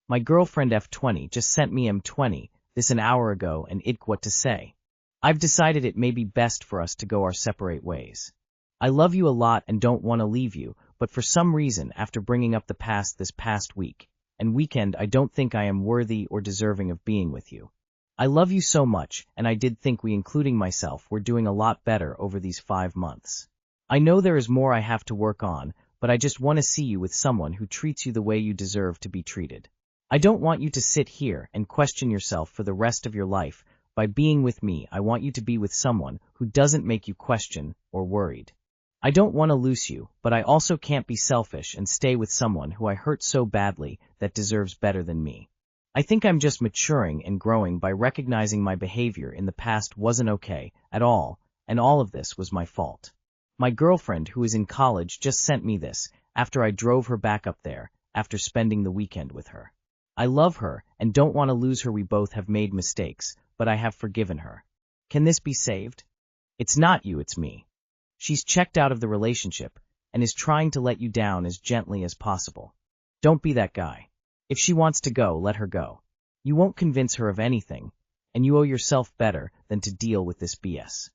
My girlfriend F20 just sent me M20 this an hour ago and what to say. I've decided it may be best for us to go our separate ways. I love you a lot and don't want to leave you, but for some reason, after bringing up the past this past week and weekend, I don't think I am worthy or deserving of being with you. I love you so much, and I did think we, including myself, were doing a lot better over these 5 months. I know there is more I have to work on, but I just want to see you with someone who treats you the way you deserve to be treated. I don't want you to sit here and question yourself for the rest of your life. By being with me, I want you to be with someone who doesn't make you question or worried. I don't want to lose you, but I also can't be selfish and stay with someone who I hurt so badly that deserves better than me. I think I'm just maturing and growing by recognizing my behavior in the past wasn't okay at all, and all of this was my fault. My girlfriend, who is in college, just sent me this after I drove her back up there after spending the weekend with her. I love her and don't want to lose her. We both have made mistakes, but I have forgiven her. Can this be saved? It's not you, it's me. She's checked out of the relationship and is trying to let you down as gently as possible. Don't be that guy. If she wants to go, let her go. You won't convince her of anything, and you owe yourself better than to deal with this BS.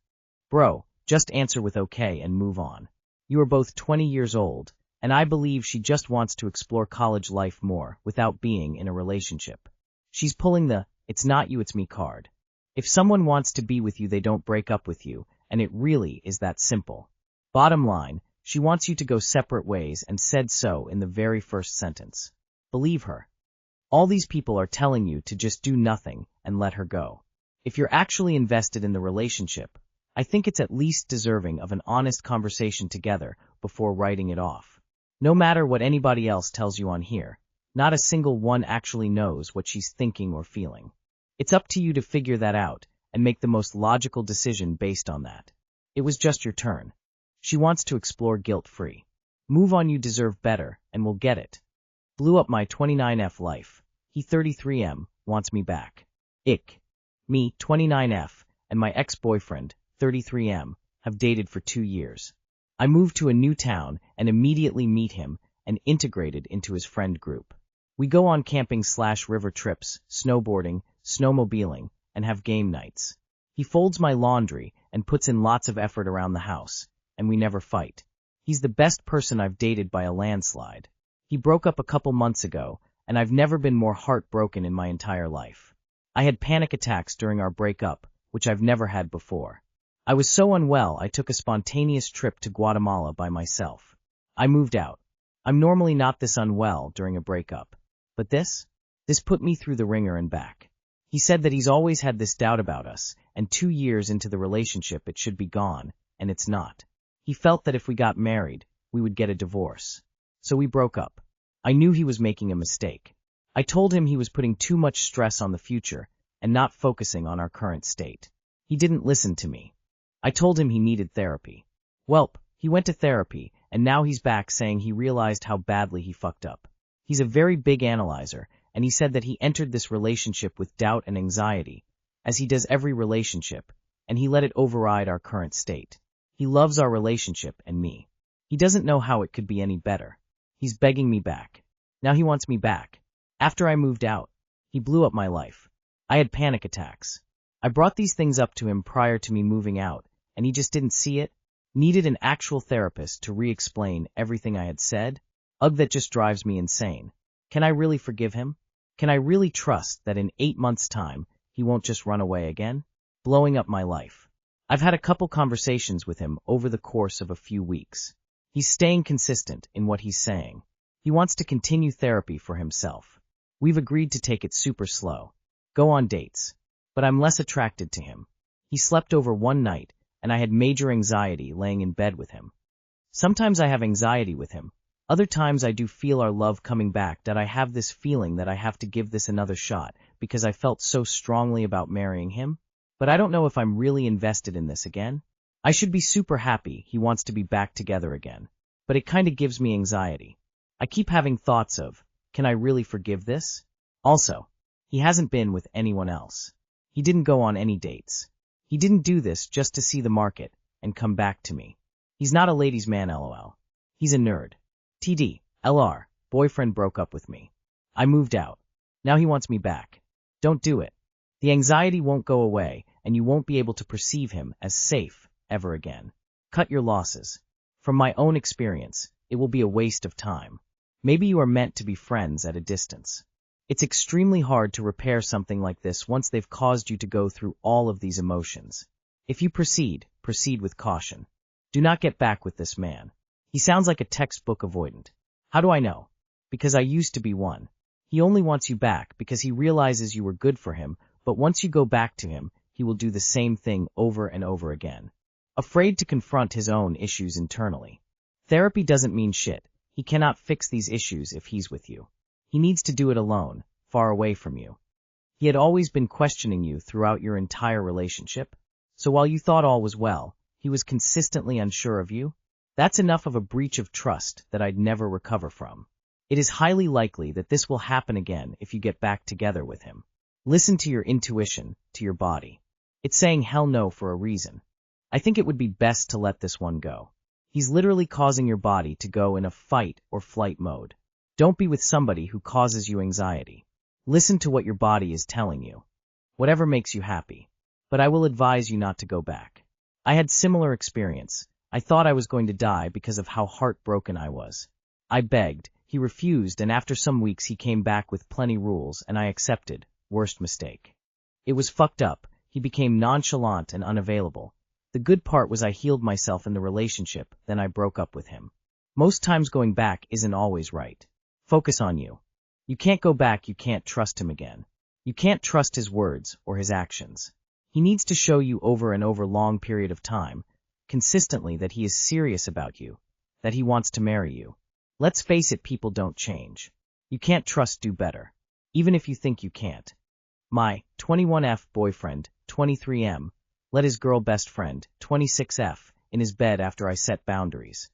Bro, just answer with okay and move on. You are both 20 years old, and I believe she just wants to explore college life more without being in a relationship. She's pulling the "it's not you, it's me" card. If someone wants to be with you, they don't break up with you, and it really is that simple. Bottom line, she wants you to go separate ways and said so in the very first sentence. Believe her. All these people are telling you to just do nothing and let her go. If you're actually invested in the relationship, I think it's at least deserving of an honest conversation together before writing it off. No matter what anybody else tells you on here, not a single one actually knows what she's thinking or feeling. It's up to you to figure that out and make the most logical decision based on that. It was just your turn. She wants to explore guilt-free. Move on, you deserve better, and will get it. Blew up my 29F life. He 33M, wants me back. Ick. Me, 29F, and my ex-boyfriend, 33M, have dated for 2 years. I moved to a new town and immediately meet him and integrated into his friend group. We go on camping/river trips, snowboarding, snowmobiling, and have game nights. He folds my laundry and puts in lots of effort around the house, and we never fight. He's the best person I've dated by a landslide. He broke up a couple months ago, and I've never been more heartbroken in my entire life. I had panic attacks during our breakup, which I've never had before. I was so unwell I took a spontaneous trip to Guatemala by myself. I moved out. I'm normally not this unwell during a breakup. But this put me through the ringer and back. He said that he's always had this doubt about us, and 2 years into the relationship it should be gone, and it's not. He felt that if we got married, we would get a divorce. So we broke up. I knew he was making a mistake. I told him he was putting too much stress on the future and not focusing on our current state. He didn't listen to me. I told him he needed therapy. Welp, he went to therapy, and now he's back saying he realized how badly he fucked up. He's a very big analyzer, and he said that he entered this relationship with doubt and anxiety, as he does every relationship, and he let it override our current state. He loves our relationship and me. He doesn't know how it could be any better. He's begging me back. Now he wants me back. After I moved out, he blew up my life. I had panic attacks. I brought these things up to him prior to me moving out, and he just didn't see it. Needed an actual therapist to re-explain everything I had said. Ugh, that just drives me insane. Can I really forgive him? Can I really trust that in 8 months' time, he won't just run away again? Blowing up my life. I've had a couple conversations with him over the course of a few weeks. He's staying consistent in what he's saying. He wants to continue therapy for himself. We've agreed to take it super slow. Go on dates. But I'm less attracted to him. He slept over one night, and I had major anxiety laying in bed with him. Sometimes I have anxiety with him. Other times I do feel our love coming back, that I have this feeling that I have to give this another shot because I felt so strongly about marrying him. But I don't know if I'm really invested in this again. I should be super happy he wants to be back together again, but it kind of gives me anxiety. I keep having thoughts of, can I really forgive this? Also, he hasn't been with anyone else. He didn't go on any dates. He didn't do this just to see the market and come back to me. He's not a ladies' man, lol. He's a nerd. TD, LR, boyfriend broke up with me. I moved out. Now he wants me back. Don't do it. The anxiety won't go away, and you won't be able to perceive him as safe ever again. Cut your losses. From my own experience, it will be a waste of time. Maybe you are meant to be friends at a distance. It's extremely hard to repair something like this once they've caused you to go through all of these emotions. If you proceed with caution. Do not get back with this man. He sounds like a textbook avoidant. How do I know? Because I used to be one. He only wants you back because he realizes you were good for him, but once you go back to him, he will do the same thing over and over again. Afraid to confront his own issues internally. Therapy doesn't mean shit. He cannot fix these issues if he's with you. He needs to do it alone, far away from you. He had always been questioning you throughout your entire relationship. So while you thought all was well, he was consistently unsure of you. That's enough of a breach of trust that I'd never recover from. It is highly likely that this will happen again if you get back together with him. Listen to your intuition, to your body. It's saying hell no for a reason. I think it would be best to let this one go. He's literally causing your body to go in a fight or flight mode. Don't be with somebody who causes you anxiety. Listen to what your body is telling you. Whatever makes you happy. But I will advise you not to go back. I had similar experience. I thought I was going to die because of how heartbroken I was. I begged, he refused, and after some weeks he came back with plenty rules and I accepted. Worst mistake. It was fucked up. He became nonchalant and unavailable. The good part was I healed myself in the relationship, then I broke up with him. Most times going back isn't always right. Focus on you. You can't go back, you can't trust him again. You can't trust his words or his actions. He needs to show you over and over long period of time, consistently, that he is serious about you, that he wants to marry you. Let's face it, people don't change. You can't trust do better. Even if you think you can't. My 21F boyfriend, 23M, let his girl best friend, 26F, in his bed after I set boundaries.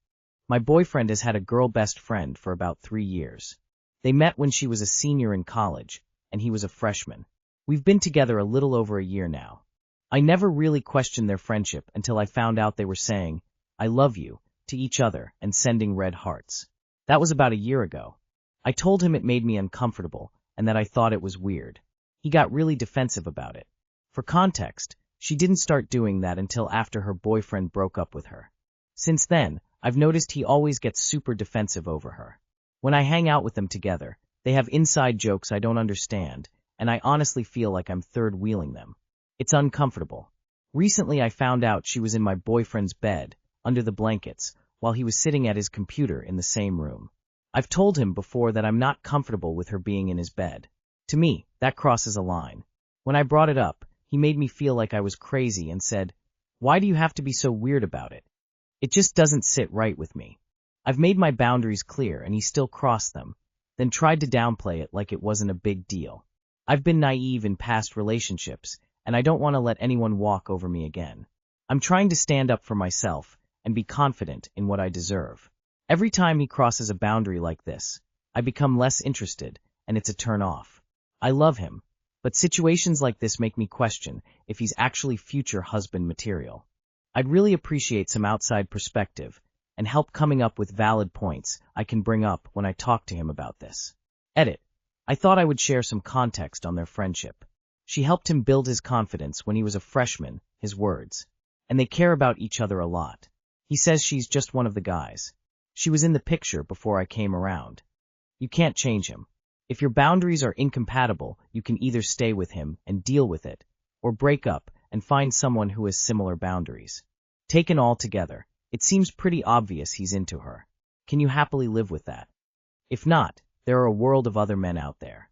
My boyfriend has had a girl best friend for about 3 years. They met when she was a senior in college, and he was a freshman. We've been together a little over a year now. I never really questioned their friendship until I found out they were saying, I love you, to each other and sending red hearts. That was about a year ago. I told him it made me uncomfortable and that I thought it was weird. He got really defensive about it. For context, she didn't start doing that until after her boyfriend broke up with her. Since then, I've noticed he always gets super defensive over her. When I hang out with them together, they have inside jokes I don't understand, and I honestly feel like I'm third-wheeling them. It's uncomfortable. Recently I found out she was in my boyfriend's bed, under the blankets, while he was sitting at his computer in the same room. I've told him before that I'm not comfortable with her being in his bed. To me, that crosses a line. When I brought it up, he made me feel like I was crazy and said, why do you have to be so weird about it? It just doesn't sit right with me. I've made my boundaries clear and he still crossed them, then tried to downplay it like it wasn't a big deal. I've been naive in past relationships, and I don't want to let anyone walk over me again. I'm trying to stand up for myself and be confident in what I deserve. Every time he crosses a boundary like this, I become less interested, and it's a turn off. I love him, but situations like this make me question if he's actually future husband material. I'd really appreciate some outside perspective and help coming up with valid points I can bring up when I talk to him about this. Edit. I thought I would share some context on their friendship. She helped him build his confidence when he was a freshman, his words. And they care about each other a lot. He says she's just one of the guys. She was in the picture before I came around. You can't change him. If your boundaries are incompatible, you can either stay with him and deal with it, or break up and find someone who has similar boundaries. Taken all together, it seems pretty obvious he's into her. Can you happily live with that? If not, there are a world of other men out there.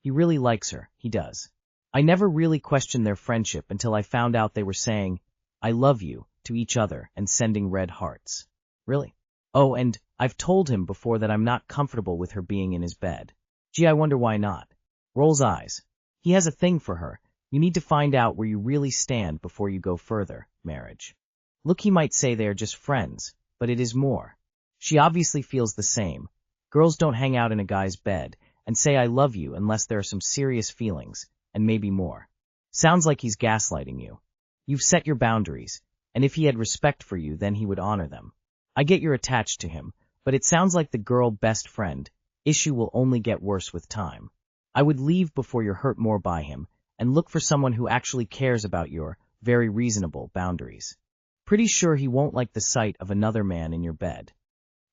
He really likes her, he does. I never really questioned their friendship until I found out they were saying, I love you, to each other and sending red hearts. Really? Oh, and I've told him before that I'm not comfortable with her being in his bed. Gee, I wonder why not. Rolls eyes. He has a thing for her. You need to find out where you really stand before you go further, marriage. Look, he might say they are just friends, but it is more. She obviously feels the same. Girls don't hang out in a guy's bed and say I love you unless there are some serious feelings, and maybe more. Sounds like he's gaslighting you. You've set your boundaries, and if he had respect for you, then he would honor them. I get you're attached to him, but it sounds like the girl best friend issue will only get worse with time. I would leave before you're hurt more by him, and look for someone who actually cares about your very reasonable boundaries. Pretty sure he won't like the sight of another man in your bed.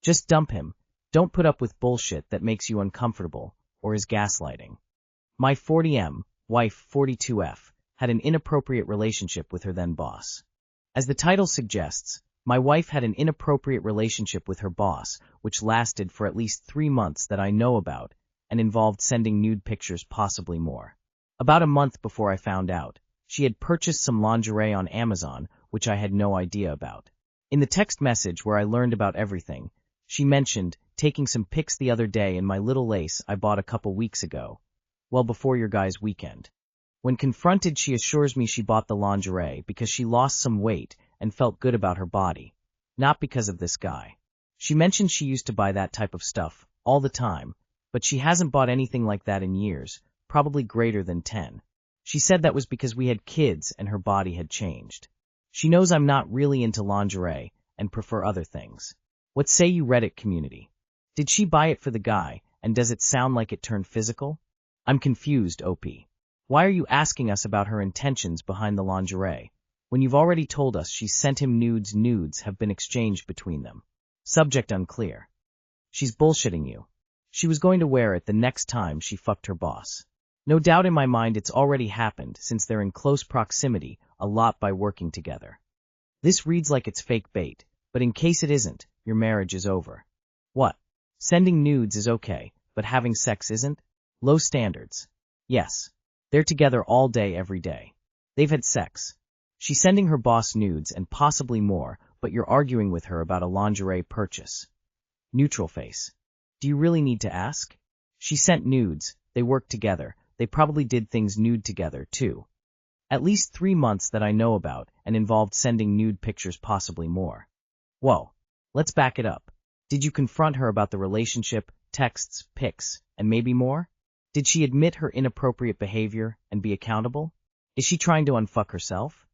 Just dump him. Don't put up with bullshit that makes you uncomfortable, or is gaslighting. My 40M, wife 42F, had an inappropriate relationship with her then boss. As the title suggests, my wife had an inappropriate relationship with her boss, which lasted for at least 3 months that I know about, and involved sending nude pictures, possibly more. About a month before I found out, she had purchased some lingerie on Amazon, which I had no idea about. In the text message where I learned about everything, she mentioned taking some pics the other day in my little lace I bought a couple weeks ago, well before your guys' weekend. When confronted, she assures me she bought the lingerie because she lost some weight and felt good about her body, not because of this guy. She mentioned she used to buy that type of stuff all the time, but she hasn't bought anything like that in years, probably greater than 10. She said that was because we had kids and her body had changed. She knows I'm not really into lingerie and prefer other things. What say you, Reddit community? Did she buy it for the guy, and does it sound like it turned physical? I'm confused, OP. Why are you asking us about her intentions behind the lingerie, when you've already told us she sent him nudes? Nudes have been exchanged between them. Subject unclear. She's bullshitting you. She was going to wear it the next time she fucked her boss. No doubt in my mind it's already happened, since they're in close proximity a lot by working together. This reads like it's fake bait, but in case it isn't, your marriage is over. What? Sending nudes is okay, but having sex isn't? Low standards. Yes. They're together all day every day. They've had sex. She's sending her boss nudes and possibly more, but you're arguing with her about a lingerie purchase. Neutral face. Do you really need to ask? She sent nudes, they worked together, they probably did things nude together too. At least 3 months that I know about, and involved sending nude pictures, possibly more. Whoa. Let's back it up. Did you confront her about the relationship, texts, pics, and maybe more? Did she admit her inappropriate behavior and be accountable? Is she trying to unfuck herself?